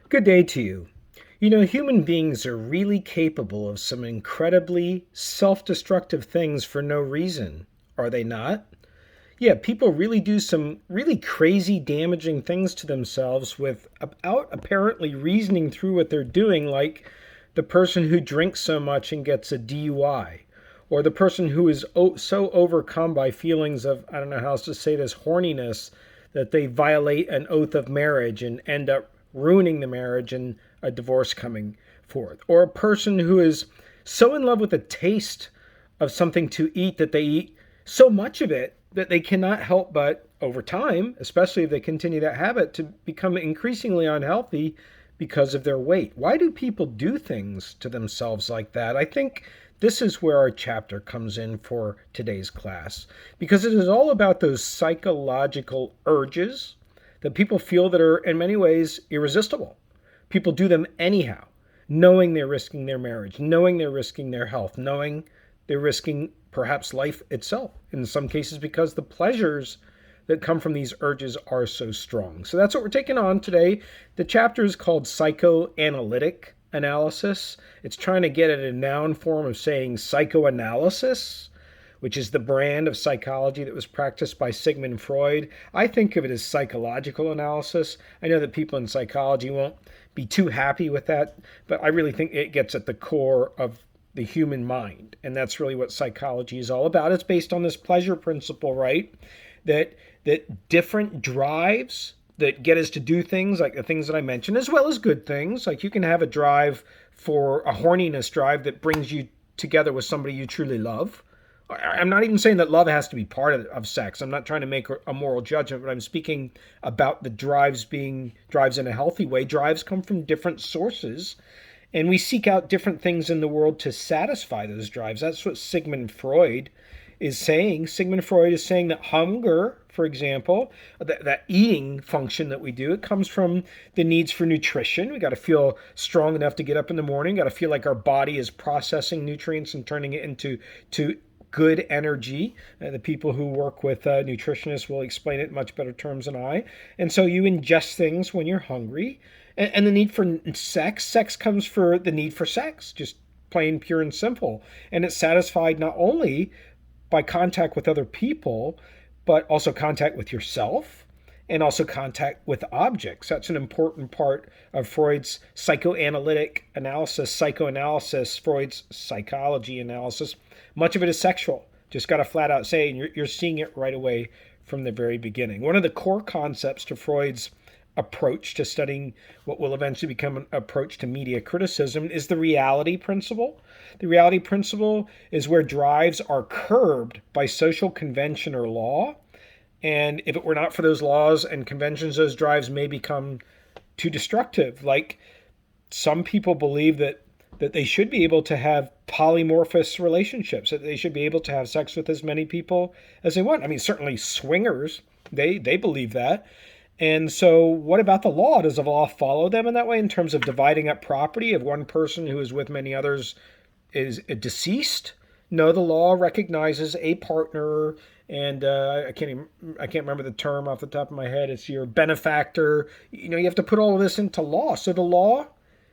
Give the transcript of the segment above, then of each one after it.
Good day to you. You know, human beings are really capable of some incredibly self destructive things for no reason, are they not? Yeah, people really do some really crazy, damaging things to themselves without apparently reasoning through what they're doing, like the person who drinks so much and gets a DUI, or the person who is so overcome by feelings of, I don't know how else to say this, horniness, that they violate an oath of marriage and end up ruining the marriage and a divorce coming forth. Or a person who is so in love with the taste of something to eat that they eat so much of it that they cannot help but, over time, especially if they continue that habit, to become increasingly unhealthy because of their weight. Why do people do things to themselves like that? I think this is where our chapter comes in for today's class, because it is all about those psychological urges that people feel that are in many ways irresistible. People do them anyhow, knowing they're risking their marriage, knowing they're risking their health, knowing they're risking perhaps life itself, in some cases because the pleasures that come from these urges are so strong. So that's what we're taking on today. The chapter is called Psychoanalytic Analysis. It's trying to get at a noun form of saying psychoanalysis, which is the brand of psychology that was practiced by Sigmund Freud. I think of it as psychological analysis. I know that people in psychology won't be too happy with that, but I really think it gets at the core of the human mind. And that's really what psychology is all about. It's based on this pleasure principle, right? That different drives that get us to do things like the things that I mentioned, as well as good things. Like you can have a drive for a horniness drive that brings you together with somebody you truly love. I'm not even saying that love has to be part of sex. I'm not trying to make a moral judgment, but I'm speaking about the drives being drives in a healthy way. Drives come from different sources, and we seek out different things in the world to satisfy those drives. That's what Sigmund Freud is saying. Sigmund Freud is saying that hunger, for example, that eating function that we do, it comes from the needs for nutrition. We got to feel strong enough to get up in the morning. Got to feel like our body is processing nutrients and turning it into good energy. The people who work with nutritionists will explain it in much better terms than I. And so you ingest things when you're hungry. And the need for sex comes for the need for sex, just plain, pure, and simple. And it's satisfied not only by contact with other people, but also contact with yourself and also contact with objects. That's an important part of Freud's psychoanalytic analysis, psychoanalysis, Freud's psychology analysis. Much of it is sexual. Just got to flat out say, and you're seeing it right away from the very beginning. One of the core concepts to Freud's approach to studying what will eventually become an approach to media criticism is the reality principle. The reality principle is where drives are curbed by social convention or law. And if it were not for those laws and conventions, those drives may become too destructive. Like some people believe that they should be able to have polymorphous relationships, that they should be able to have sex with as many people as they want. I mean, certainly swingers, they believe that. And so what about the law? Does the law follow them in that way in terms of dividing up property if one person who is with many others is deceased? No, the law recognizes a partner, and I can't remember the term off the top of my head. It's your benefactor. You know, you have to put all of this into law. So the law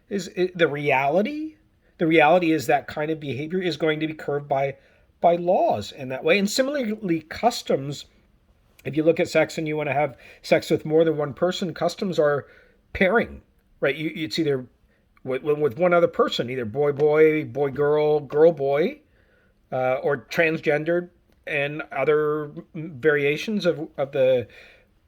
is the reality. The reality is that kind of behavior is going to be curbed by laws in that way. And similarly, customs. If you look at sex and you want to have sex with more than one person, customs are pairing, right? It's either with one other person, either boy, girl, boy, or transgendered and other variations of the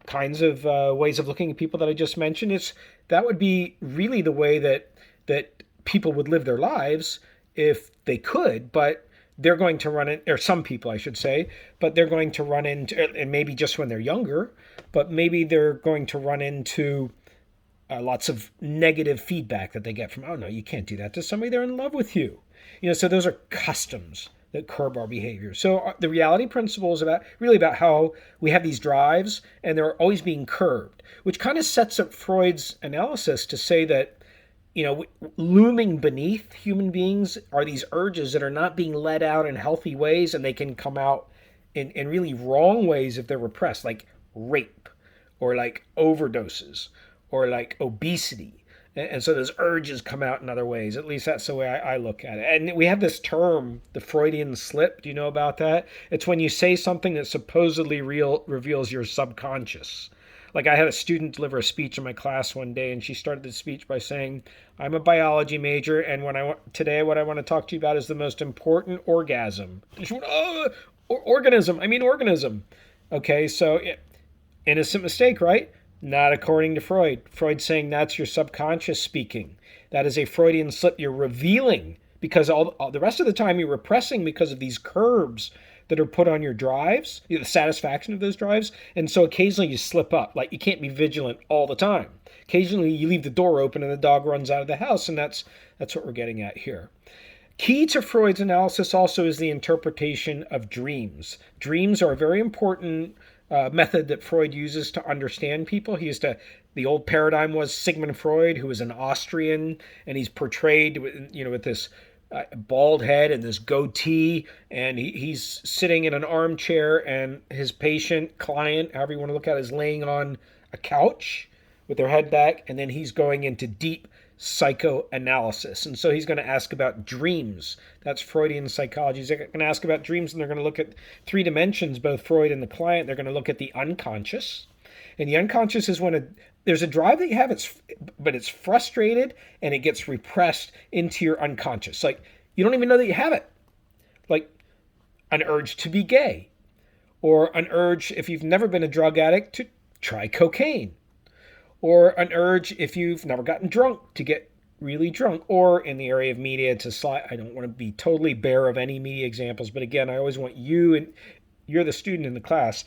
kinds of ways of looking at people that I just mentioned. That would be really the way that people would live their lives if they could, but they're going to run in, or some people I should say, but they're going to run into, and maybe just when they're younger, but maybe they're going to run into lots of negative feedback that they get from, oh no, you can't do that to somebody, they're in love with you. You know, so those are customs that curb our behavior. So the reality principle is really about how we have these drives and they're always being curbed, which kind of sets up Freud's analysis to say that, you know, looming beneath human beings are these urges that are not being let out in healthy ways, and they can come out in really wrong ways if they're repressed, like rape or like overdoses or like obesity. And so those urges come out in other ways. At least that's the way I look at it. And we have this term, the Freudian slip. Do you know about that? It's when you say something that supposedly reveals your subconscious. Like I had a student deliver a speech in my class one day, and she started the speech by saying, "I'm a biology major, and today what I want to talk to you about is the most important orgasm." And she went, "Oh, organism. I mean organism." Okay, so innocent mistake, right? Not according to Freud. Freud's saying that's your subconscious speaking. That is a Freudian slip. You're revealing because all the rest of the time you're repressing because of these curbs that are put on your drives, the satisfaction of those drives. And so occasionally you slip up. Like you can't be vigilant all the time. Occasionally you leave the door open and the dog runs out of the house, and that's what we're getting at here. Key to Freud's analysis also is the interpretation of dreams. Dreams are a very important method that Freud uses to understand people. The old paradigm was Sigmund Freud, who was an Austrian, and he's portrayed with this bald head and this goatee, and he's sitting in an armchair, and his patient, client, however you want to look at it, is laying on a couch with their head back, and then he's going into deep psychoanalysis. And so he's going to ask about dreams. That's Freudian psychology. He's going to ask about dreams, and they're going to look at three dimensions, both Freud and the client. They're going to look at the unconscious. And the unconscious is when there's a drive that you have, but it's frustrated and it gets repressed into your unconscious. Like you don't even know that you have it. Like an urge to be gay, or an urge, if you've never been a drug addict, to try cocaine, or an urge, if you've never gotten drunk, to get really drunk, or in the area of media to slide. I don't want to be totally bare of any media examples, but again, I always want you, and you're the student in the class,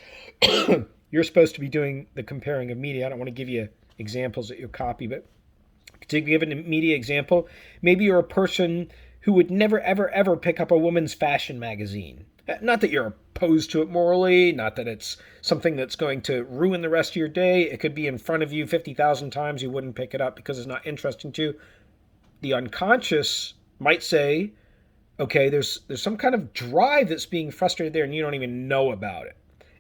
you're supposed to be doing the comparing of media. I don't want to give you examples that you'll copy, but to give a media example, maybe you're a person who would never, ever, ever pick up a woman's fashion magazine. Not that you're opposed to it morally, not that it's something that's going to ruin the rest of your day. It could be in front of you 50,000 times. You wouldn't pick it up because it's not interesting to you. The unconscious might say, okay, there's some kind of drive that's being frustrated there, and you don't even know about it.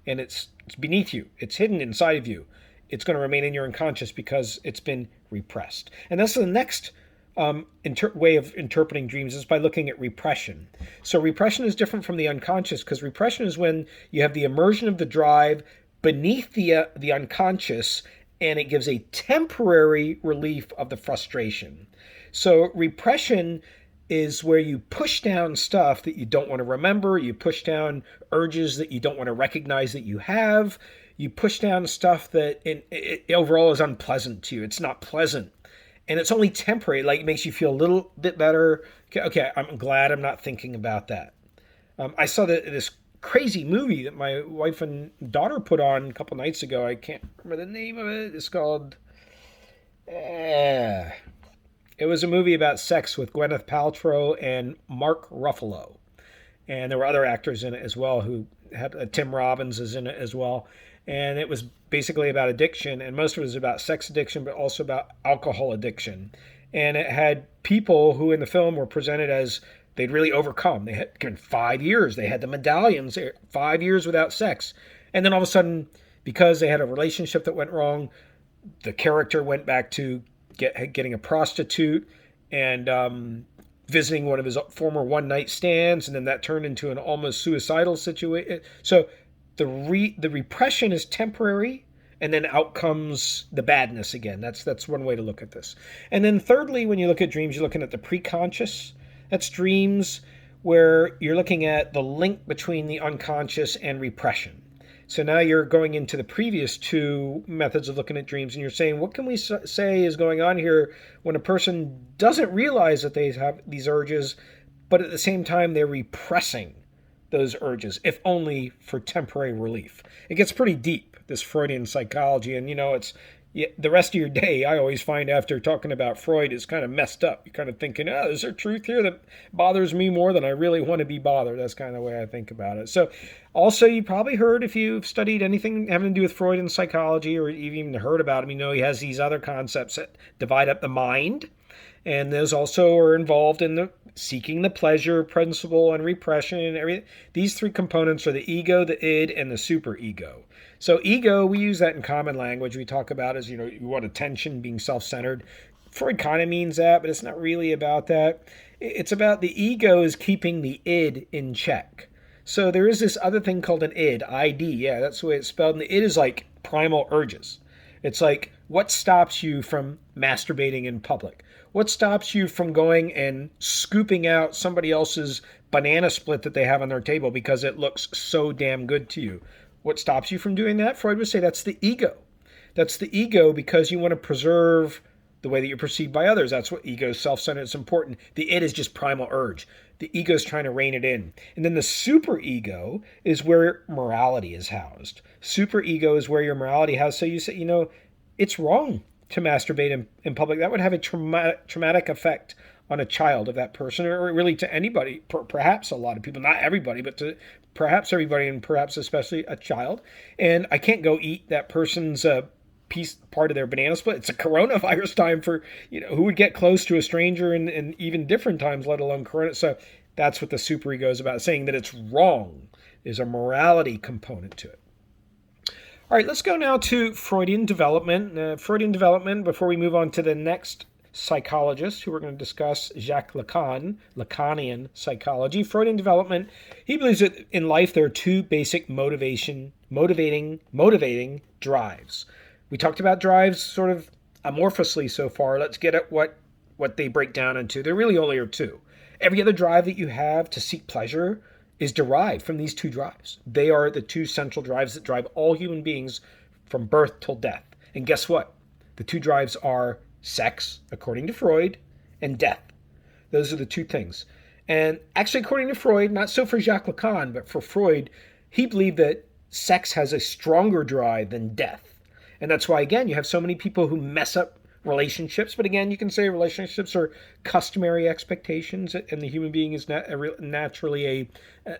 And it's beneath you. It's hidden inside of you. It's going to remain in your unconscious because it's been repressed. And that's the next way of interpreting dreams, is by looking at repression. So repression is different from the unconscious, because repression is when you have the immersion of the drive beneath the unconscious, and it gives a temporary relief of the frustration. So repression is where you push down stuff that you don't want to remember. You push down urges that you don't want to recognize that you have. You push down stuff that it overall is unpleasant to you. It's not pleasant. And it's only temporary. Like it makes you feel a little bit better. Okay, I'm glad I'm not thinking about that. I saw this crazy movie that my wife and daughter put on a couple nights ago. I can't remember the name of it. It's called... It was a movie about sex with Gwyneth Paltrow and Mark Ruffalo. And there were other actors in it as well who had... Tim Robbins is in it as well. And it was basically about addiction, and most of it was about sex addiction, but also about alcohol addiction. And it had people who in the film were presented as they'd really overcome. They had given 5 years. They had the medallions, 5 years without sex. And then all of a sudden, because they had a relationship that went wrong, the character went back to getting a prostitute and visiting one of his former one-night stands, and then that turned into an almost suicidal situation. So the repression is temporary, and then out comes the badness again. That's one way to look at this. And then thirdly, when you look at dreams, you're looking at the preconscious. That's dreams where you're looking at the link between the unconscious and repression. So now you're going into the previous two methods of looking at dreams, and you're saying, what can we say is going on here when a person doesn't realize that they have these urges, but at the same time they're repressing those urges, if only for temporary relief? It gets pretty deep, this Freudian psychology, and it's the rest of your day, I always find after talking about Freud, is kind of messed up. You're kind of thinking, is there truth here that bothers me more than I really want to be bothered? That's kind of the way I think about it. So also, you probably heard, if you've studied anything having to do with Freudian psychology, or you've even heard about him, he has these other concepts that divide up the mind. And those also are involved in the seeking the pleasure principle and repression and everything. These three components are the ego, the id, and the superego. So ego, we use that in common language. We talk about as, you want attention, being self-centered. Freud kind of means that, but it's not really about that. It's about the ego is keeping the id in check. So there is this other thing called an id, ID. Yeah, that's the way it's spelled. And the id is like primal urges. It's like what stops you from masturbating in public? What stops you from going and scooping out somebody else's banana split that they have on their table because it looks so damn good to you? What stops you from doing that? Freud would say that's the ego. That's the ego because you want to preserve the way that you're perceived by others. That's what ego is, self-centered. It's important. The id is just primal urge. The ego is trying to rein it in. And then the superego is where morality is housed. Superego is where your morality housed. So you say, it's wrong to masturbate in public. That would have a traumatic effect on a child of that person, or really to anybody, perhaps a lot of people, not everybody, but to perhaps everybody, and perhaps especially a child. And I can't go eat that person's part of their banana split. It's a coronavirus time for, who would get close to a stranger in even different times, let alone corona. So that's what the superego is about. Saying that it's wrong is a morality component to it. All right, let's go now to Freudian development. Freudian development, before we move on to the next psychologist who we're going to discuss, Jacques Lacan, Lacanian psychology. Freudian development, he believes that in life there are two basic motivating drives. We talked about drives sort of amorphously so far. Let's get at what they break down into. There really only are two. Every other drive that you have to seek pleasure is derived from these two drives. They are the two central drives that drive all human beings from birth till death. And guess what? The two drives are sex, according to Freud, and death. Those are the two things. And actually, according to Freud, not so for Jacques Lacan, but for Freud, he believed that sex has a stronger drive than death. And that's why, again, you have so many people who mess up relationships. But again, you can say relationships are customary expectations, and the human being is naturally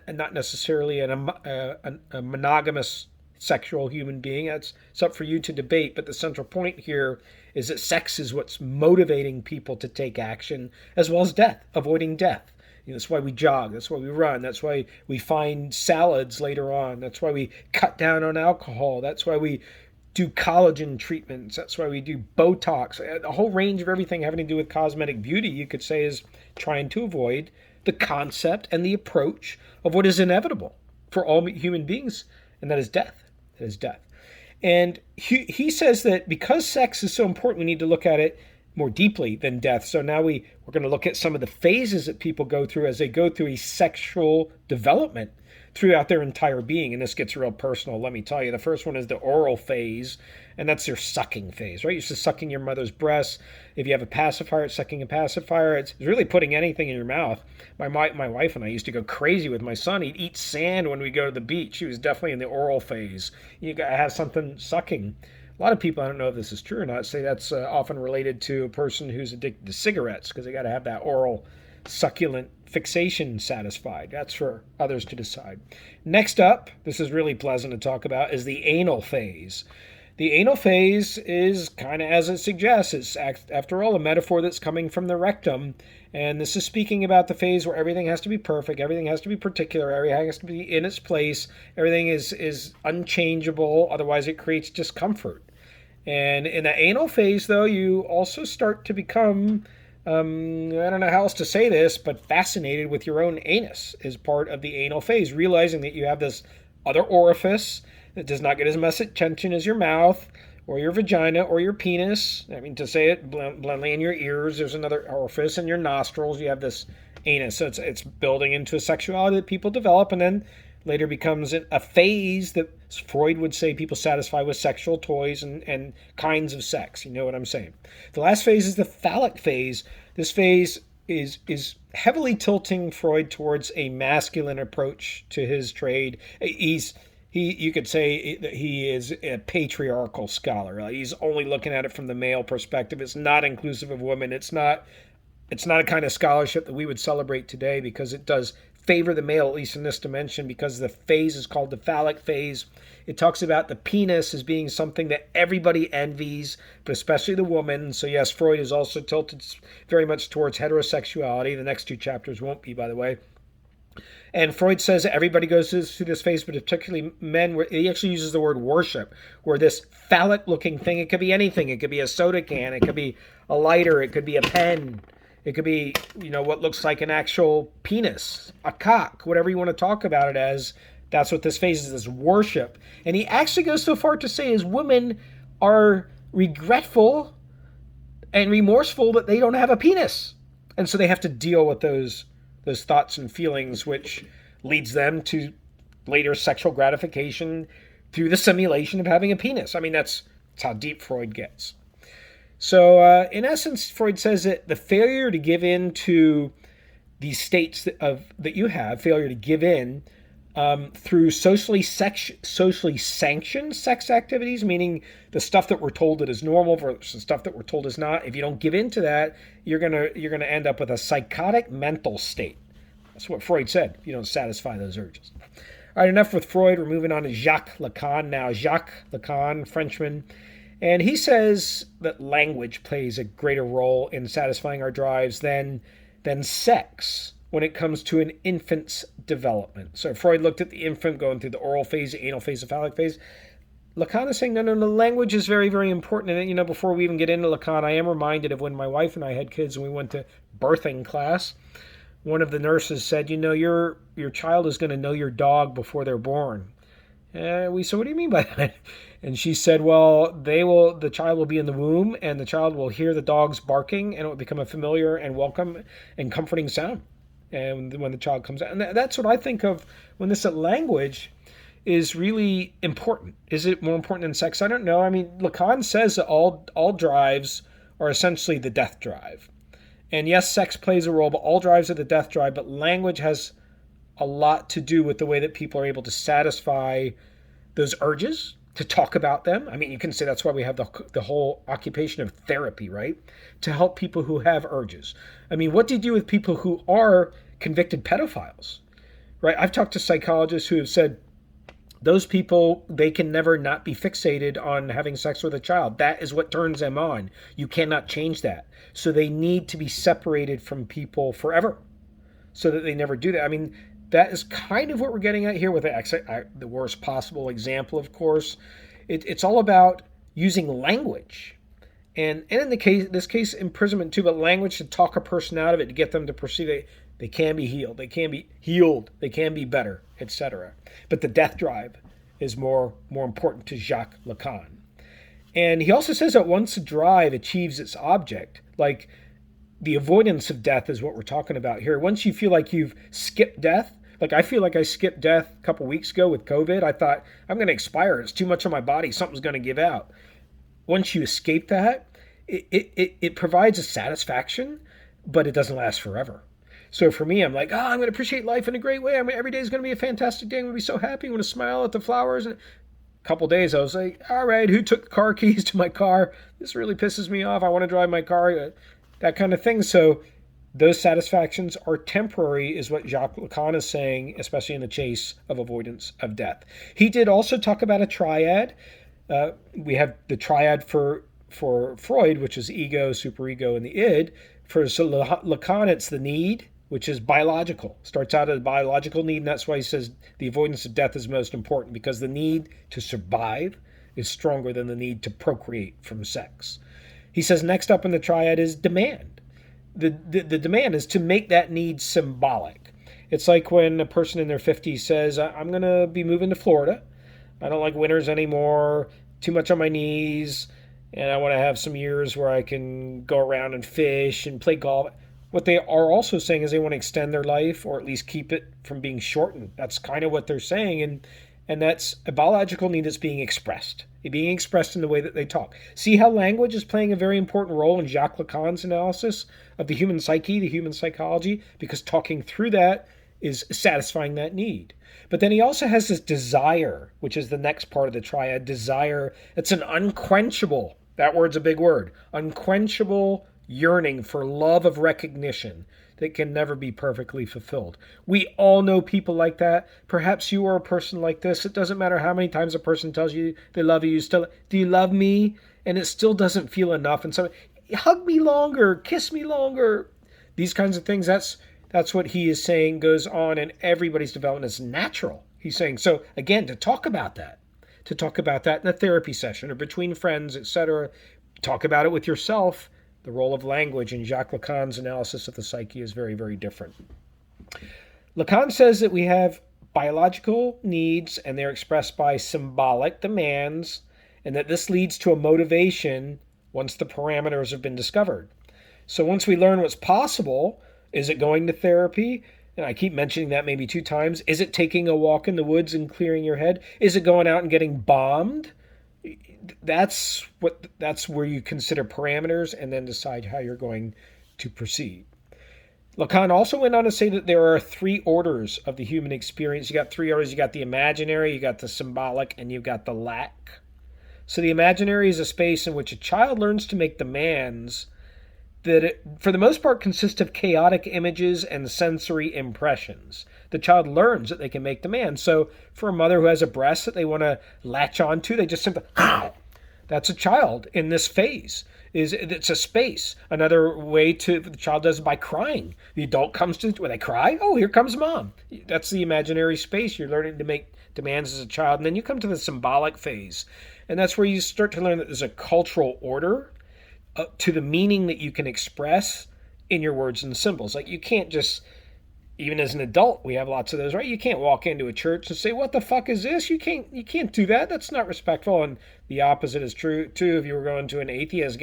not necessarily a monogamous sexual human being. It's up for you to debate. But the central point here is that sex is what's motivating people to take action, as well as death, avoiding death. That's why we jog. That's why we run. That's why we find salads later on. That's why we cut down on alcohol. That's why we do collagen treatments. That's why we do Botox. A whole range of everything having to do with cosmetic beauty, you could say, is trying to avoid the concept and the approach of what is inevitable for all human beings, and that is death. That is death. And he says that because sex is so important, we need to look at it more deeply than death. So now we're going to look at some of the phases that people go through as they go through a sexual development throughout their entire being. And this gets real personal, let me tell you. The first one is the oral phase, and that's their sucking phase, right? You're just sucking your mother's breasts. If you have a pacifier, it's sucking a pacifier. It's really putting anything in your mouth. My wife and I used to go crazy with my son. He'd eat sand when we go to the beach. He was definitely in the oral phase. You got to have something sucking. A lot of people, I don't know if this is true or not, say that's often related to a person who's addicted to cigarettes because they got to have that oral succulent fixation satisfied. That's for others to decide. Next up, this is really pleasant to talk about, is the anal phase. The anal phase is kind of as it suggests. It's, after all, a metaphor that's coming from the rectum. And this is speaking about the phase where everything has to be perfect, everything has to be particular, everything has to be in its place, everything is unchangeable, otherwise it creates discomfort. And in the anal phase, though, you also start to become, I don't know how else to say this, but fascinated with your own anus as part of the anal phase, realizing that you have this other orifice that does not get as much attention as your mouth or your vagina or your penis. I mean, to say it bluntly, in your ears, there's another orifice. In your nostrils, you have this anus. So it's building into a sexuality that people develop, and then later becomes a phase that Freud would say people satisfy with sexual toys and kinds of sex. You know what I'm saying? The last phase is the phallic phase. This phase is heavily tilting Freud towards a masculine approach to his trade. You could say that he is a patriarchal scholar. He's only looking at it from the male perspective. It's not inclusive of women. It's not a kind of scholarship that we would celebrate today because it does favor the male, at least in this dimension, because the phase is called the phallic phase. It talks about the penis as being something that everybody envies, but especially the woman. So yes, Freud is also tilted very much towards heterosexuality. The next two chapters won't be, by the way. And Freud says that everybody goes through this phase, but particularly men, where he actually uses the word worship, where this phallic looking thing, it could be anything. It could be a soda can, it could be a lighter, it could be a pen, it could be, what looks like an actual penis, a cock, whatever you want to talk about it as. That's what this phase is, this worship. And he actually goes so far to say as women are regretful and remorseful that they don't have a penis. And so they have to deal with those thoughts and feelings, which leads them to later sexual gratification through the simulation of having a penis. I mean, that's how deep Freud gets. So in essence, Freud says that the failure to give in to these states that you have, failure to give in through socially sanctioned sex activities, meaning the stuff that we're told that is normal versus stuff that we're told is not. If you don't give in to that, you're gonna end up with a psychotic mental state. That's what Freud said. If you don't satisfy those urges. All right, enough with Freud. We're moving on to Jacques Lacan now. Jacques Lacan, Frenchman, and he says that language plays a greater role in satisfying our drives than sex when it comes to an infant's development. So Freud looked at the infant going through the oral phase, the anal phase, the phallic phase. Lacan is saying, no, language is very, very important. And, before we even get into Lacan, I am reminded of when my wife and I had kids and we went to birthing class. One of the nurses said, your child is going to know your dog before they're born. We said, what do you mean by that? And she said, well, the child will be in the womb and the child will hear the dogs barking and it will become a familiar and welcome and comforting sound. And when the child comes out. And that's what I think of when this language is really important. Is it more important than sex? I don't know. I mean, Lacan says that all drives are essentially the death drive. And yes, sex plays a role, but all drives are the death drive. But language has a lot to do with the way that people are able to satisfy those urges, to talk about them. I mean, you can say that's why we have the whole occupation of therapy, right? To help people who have urges. I mean, what do you do with people who are convicted pedophiles, right? I've talked to psychologists who have said those people, they can never not be fixated on having sex with a child. That is what turns them on. You cannot change that. So they need to be separated from people forever so that they never do that. I mean, that is kind of what we're getting at here with the worst possible example, of course. It's all about using language. And in this case, imprisonment too, but language to talk a person out of it, to get them to perceive they can be healed, they can be better, etc. But the death drive is more important to Jacques Lacan. And he also says that once a drive achieves its object, like the avoidance of death is what we're talking about here. Once you feel like you've skipped death, like I feel like I skipped death a couple weeks ago with COVID. I thought, I'm going to expire. It's too much on my body. Something's going to give out. Once you escape that, it provides a satisfaction, but it doesn't last forever. So for me, I'm like, I'm going to appreciate life in a great way. Every day is going to be a fantastic day. I'm going to be so happy. I'm going to smile at the flowers. And a couple of days, I was like, all right, who took the car keys to my car? This really pisses me off. I want to drive my car. That kind of thing. So those satisfactions are temporary, is what Jacques Lacan is saying, especially in the chase of avoidance of death. He did also talk about a triad. We have the triad for Freud, which is ego, superego, and the id. For Lacan, it's the need, which is biological. Starts out as a biological need, and that's why he says the avoidance of death is most important, because the need to survive is stronger than the need to procreate from sex. He says next up in the triad is demand. The demand is to make that need symbolic. It's like when a person in their 50s says, I'm going to be moving to Florida. I don't like winters anymore, too much on my knees, and I want to have some years where I can go around and fish and play golf. What they are also saying is they want to extend their life, or at least keep it from being shortened. That's kind of what they're saying, and that's a biological need that's being expressed. It's being expressed in the way that they talk. See how language is playing a very important role in Jacques Lacan's analysis of the human psyche, the human psychology, because talking through that is satisfying that need. But then he also has this desire, which is the next part of the triad. Desire, it's an unquenchable, that word's a big word, unquenchable yearning for love of recognition that can never be perfectly fulfilled. We all know people like that. Perhaps you are a person like this. It doesn't matter how many times a person tells you they love you, still, do you love me? And it still doesn't feel enough. And so, hug me longer, kiss me longer. These kinds of things, That's what he is saying goes on in everybody's development is natural. He's saying, so again, to talk about that in a therapy session or between friends, etc., talk about it with yourself. The role of language in Jacques Lacan's analysis of the psyche is very, very different. Lacan says that we have biological needs and they're expressed by symbolic demands, and that this leads to a motivation once the parameters have been discovered. So once we learn what's possible, is it going to therapy? And I keep mentioning that maybe 2 times. Is it taking a walk in the woods and clearing your head? Is it going out and getting bombed? That's where you consider parameters and then decide how you're going to proceed. Lacan also went on to say that there are 3 orders of the human experience. You got 3 orders. You got the imaginary, you got the symbolic, and you've got the lack. So the imaginary is a space in which a child learns to make demands that, for the most part, consist of chaotic images and sensory impressions. The child learns that they can make demands. So for a mother who has a breast that they want to latch onto, they just simply, that's a child in this phase. It's a space. Another way the child does it by crying. The adult comes to, when they cry, oh, here comes mom. That's the imaginary space. You're learning to make demands as a child. And then you come to the symbolic phase. And that's where you start to learn that there's a cultural order to the meaning that you can express in your words and symbols. Like you can't just, even as an adult, we have lots of those, right? You can't walk into a church and say, what the fuck is this? You can't do that. That's not respectful. And the opposite is true too. If you were going to an atheist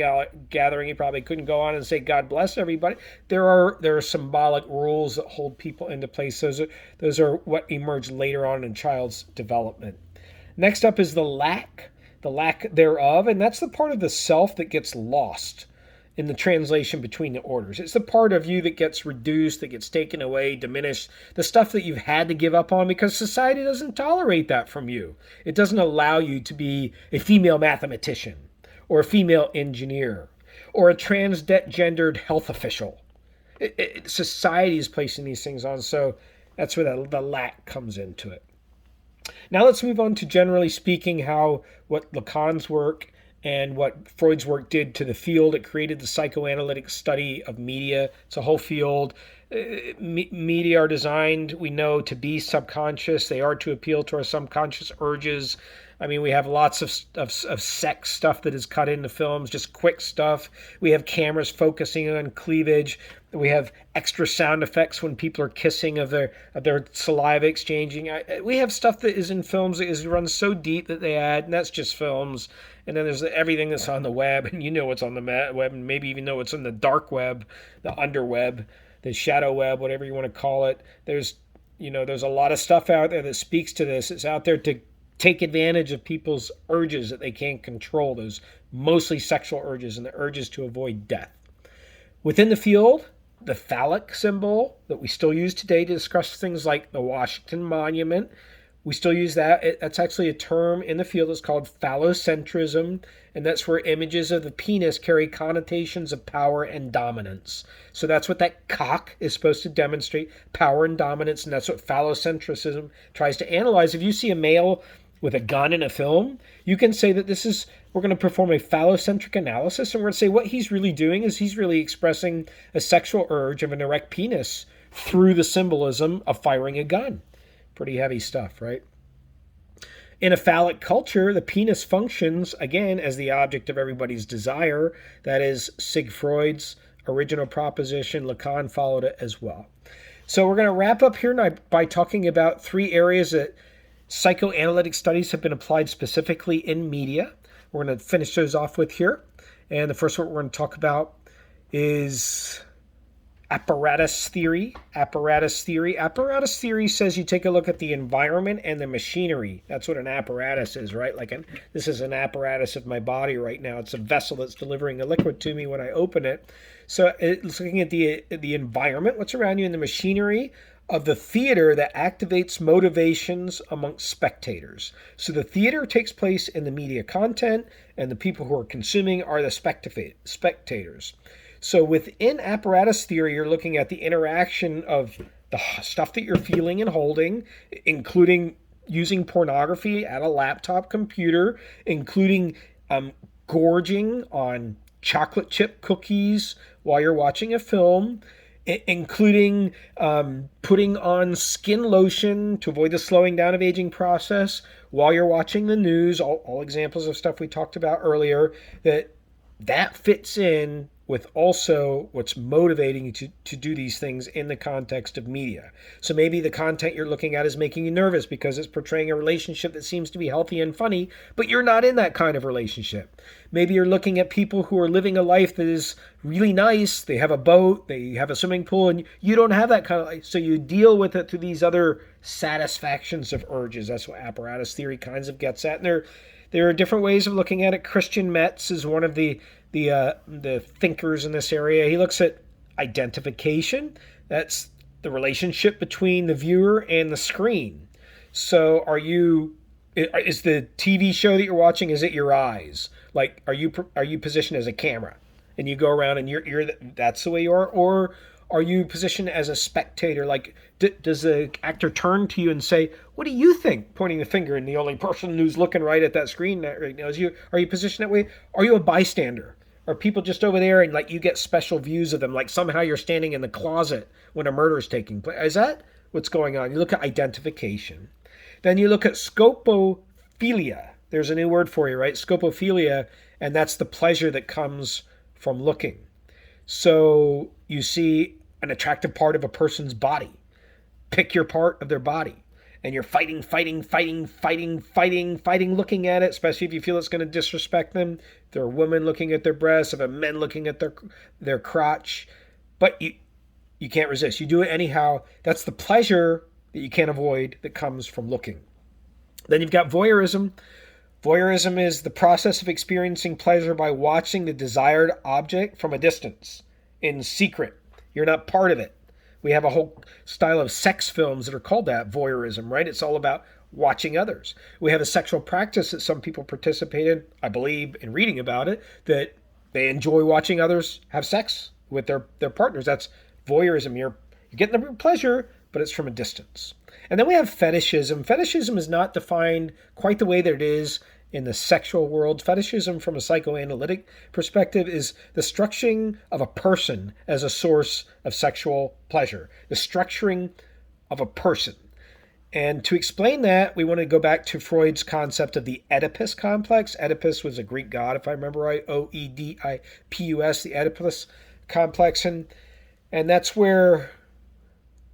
gathering, you probably couldn't go on and say, God bless everybody. There are symbolic rules that hold people into place. Those are what emerge later on in child's development. Next up is the lack thereof, and that's the part of the self that gets lost in the translation between the orders. It's the part of you that gets reduced, that gets taken away, diminished, the stuff that you've had to give up on because society doesn't tolerate that from you. It doesn't allow you to be a female mathematician or a female engineer or a transgendered health official. Society is placing these things on, so that's where the lack comes into it. Now let's move on to, generally speaking, what Lacan's work and what Freud's work did to the field. It created the psychoanalytic study of media. It's a whole field. Media are designed, we know, to be subconscious. They are to appeal to our subconscious urges. I mean, we have lots of sex stuff that is cut into films, just quick stuff. We have cameras focusing on cleavage. We have extra sound effects when people are kissing of their saliva exchanging. We have stuff that is in films that runs so deep that they add, and that's just films. And then there's everything that's on the web, and you know what's on the web, and maybe even know what's on the dark web, the underweb, the shadow web, whatever you want to call it. There's a lot of stuff out there that speaks to this. It's out there to take advantage of people's urges that they can't control, those mostly sexual urges and the urges to avoid death. Within the field, the phallic symbol that we still use today to discuss things like the Washington Monument, we still use that. That's actually a term in the field. It's called phallocentrism, and that's where images of the penis carry connotations of power and dominance. So that's what that cock is supposed to demonstrate, power and dominance, and that's what phallocentrism tries to analyze. If you see a male with a gun in a film, you can say that we're going to perform a phallocentric analysis, and we're going to say what he's really doing is he's really expressing a sexual urge of an erect penis through the symbolism of firing a gun. Pretty heavy stuff, right? In a phallic culture, the penis functions, again, as the object of everybody's desire. That is Freud's original proposition. Lacan followed it as well. So we're going to wrap up here by talking about 3 areas that psychoanalytic studies have been applied specifically in media. We're going to finish those off with here. And the first one we're going to talk about is apparatus theory. Apparatus theory says you take a look at the environment and the machinery. That's what an apparatus is, right? This is an apparatus of my body right now. It's a vessel that's delivering a liquid to me when I open it. So it's looking at the environment, what's around you, and the machinery of the theater that activates motivations amongst spectators. So the theater takes place in the media content, and the people who are consuming are the spectators. So within apparatus theory, you're looking at the interaction of the stuff that you're feeling and holding, including using pornography at a laptop computer, including gorging on chocolate chip cookies while you're watching a film, including putting on skin lotion to avoid the slowing down of aging process while you're watching the news, all examples of stuff we talked about earlier, that fits in with also what's motivating you to do these things in the context of media. So maybe the content you're looking at is making you nervous because it's portraying a relationship that seems to be healthy and funny, but you're not in that kind of relationship. Maybe you're looking at people who are living a life that is really nice. They have a boat, they have a swimming pool, and you don't have that kind of life. So you deal with it through these other satisfactions of urges. That's what apparatus theory kinds of gets at. And there are different ways of looking at it. Christian Metz is one of the thinkers in this area. He looks at identification. That's the relationship between the viewer and the screen. So is the TV show that you're watching, is it your eyes? Like, are you positioned as a camera and you go around and that's the way you are? Or are you positioned as a spectator? Like, does the actor turn to you and say, what do you think? Pointing the finger, and the only person who's looking right at that screen right now is you. Are you positioned that way? Are you a bystander? Are people just over there and like you get special views of them? Like somehow you're standing in the closet when a murder is taking place. Is that what's going on? You look at identification. Then you look at scopophilia. There's a new word for you, right? Scopophilia, and that's the pleasure that comes from looking. So you see an attractive part of a person's body. Pick your part of their body. And you're fighting, looking at it, especially if you feel it's going to disrespect them. If there are women looking at their breasts, if there are men looking at their crotch. But you can't resist. You do it anyhow. That's the pleasure that you can't avoid that comes from looking. Then you've got voyeurism. Voyeurism is the process of experiencing pleasure by watching the desired object from a distance, in secret. You're not part of it. We have a whole style of sex films that are called that, voyeurism, right? It's all about watching others. We have a sexual practice that some people participate in, I believe, in reading about it, that they enjoy watching others have sex with their partners. That's voyeurism. You're getting the pleasure, but it's from a distance. And then we have fetishism. Fetishism is not defined quite the way that it is in the sexual world. Fetishism, from a psychoanalytic perspective, is the structuring of a person as a source of sexual pleasure. The structuring of a person. And to explain that, we want to go back to Freud's concept of the Oedipus complex. Oedipus was a Greek god, if I remember right, Oedipus, the Oedipus complex. And that's where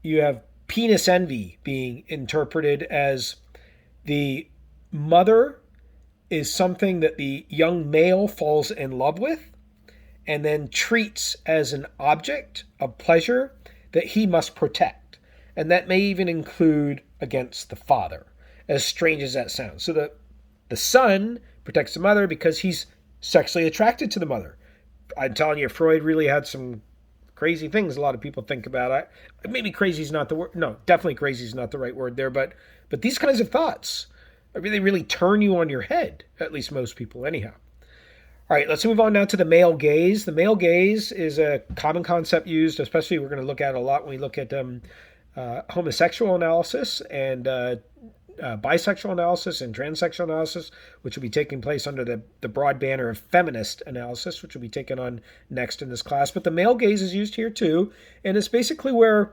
you have penis envy being interpreted as the mother is something that the young male falls in love with and then treats as an object of pleasure that he must protect. And that may even include against the father, as strange as that sounds. So the son protects the mother because he's sexually attracted to the mother. I'm telling you, Freud really had some crazy things a lot of people think about. Maybe crazy is not the word. No, definitely crazy is not the right word there. But these kinds of thoughts really turn you on your head, at least most people anyhow. All right, let's move on now to the male gaze. The male gaze is a common concept used, especially we're going to look at a lot when we look at homosexual analysis and bisexual analysis and transsexual analysis, which will be taking place under the broad banner of feminist analysis, which will be taken on next in this class. But the male gaze is used here too, and it's basically where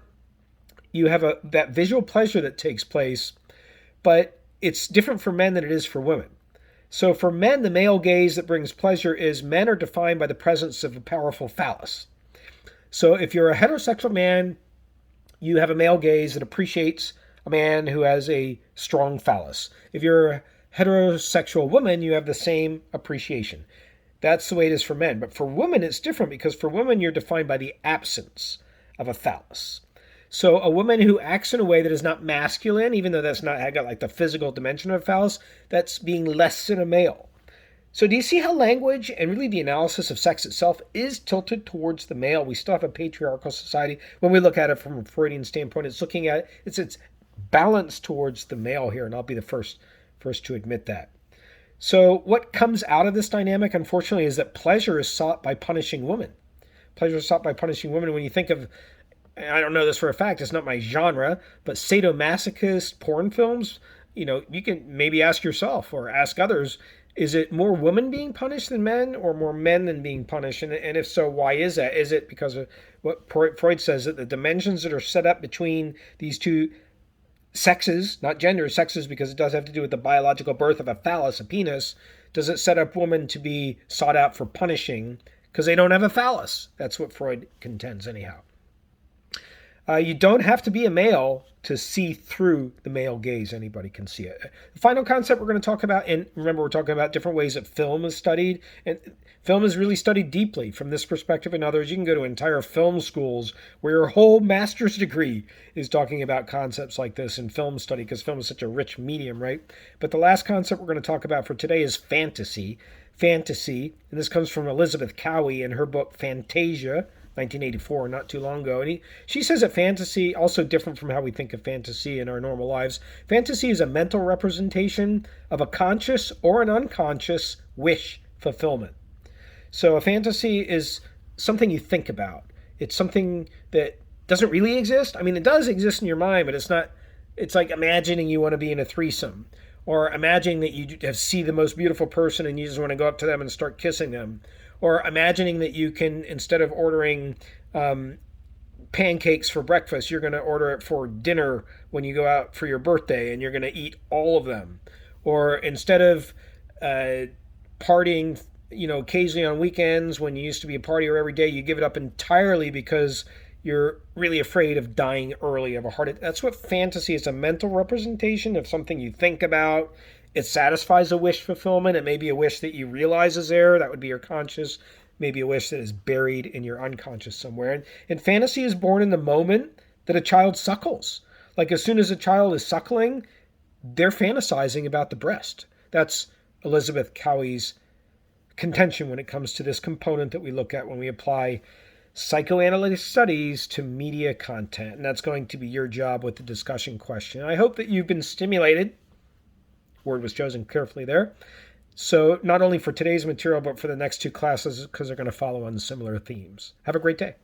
you have that visual pleasure that takes place, but it's different for men than it is for women. So for men, the male gaze that brings pleasure is men are defined by the presence of a powerful phallus. So if you're a heterosexual man, you have a male gaze that appreciates a man who has a strong phallus. If you're a heterosexual woman, you have the same appreciation. That's the way it is for men. But for women, it's different because for women, you're defined by the absence of a phallus. So a woman who acts in a way that is not masculine, even though that's not got like the physical dimension of a phallus, that's being less than a male. So do you see how language and really the analysis of sex itself is tilted towards the male? We still have a patriarchal society. When we look at it from a Freudian standpoint, it's looking at it's balanced towards the male here, and I'll be the first to admit that. So what comes out of this dynamic, unfortunately, is that pleasure is sought by punishing women. Pleasure is sought by punishing women. When you think of, I don't know this for a fact, it's not my genre, but sadomasochist porn films, you can maybe ask yourself or ask others, Is it more women being punished than men, or more men than being punished? And if so, why is that? Is it because of what Freud says, that the dimensions that are set up between these two sexes, not gender, sexes, because it does have to do with the biological birth of a phallus, a penis, does it set up women to be sought out for punishing because they don't have a phallus? That's what Freud contends, anyhow. You don't have to be a male to see through the male gaze. Anybody can see it. The final concept we're going to talk about, and remember, we're talking about different ways that film is studied, and film is really studied deeply from this perspective and others. You can go to entire film schools where your whole master's degree is talking about concepts like this in film study, because film is such a rich medium, right? But the last concept we're going to talk about for today is fantasy. Fantasy, and this comes from Elizabeth Cowie in her book Fantasia, 1984, not too long ago. And she says that fantasy, also different from how we think of fantasy in our normal lives, fantasy is a mental representation of a conscious or an unconscious wish fulfillment. So a fantasy is something you think about. It's something that doesn't really exist. I mean, it does exist in your mind, but it's not. It's like imagining you want to be in a threesome, or imagining that you see the most beautiful person and you just want to go up to them and start kissing them. Or imagining that you can, instead of ordering pancakes for breakfast, you're going to order it for dinner when you go out for your birthday, and you're going to eat all of them. Or instead of partying, occasionally on weekends when you used to be a partier every day, you give it up entirely because you're really afraid of dying early of a heart attack. That's what fantasy is, a mental representation of something you think about. It satisfies a wish fulfillment. It may be a wish that you realize is there. That would be your conscious. Maybe a wish that is buried in your unconscious somewhere. And fantasy is born in the moment that a child suckles. Like as soon as a child is suckling, they're fantasizing about the breast. That's Elizabeth Cowie's contention when it comes to this component that we look at when we apply psychoanalytic studies to media content. And that's going to be your job with the discussion question. I hope that you've been stimulated. Word was chosen carefully there. So not only for today's material, but for the next two classes, because they're going to follow on similar themes. Have a great day.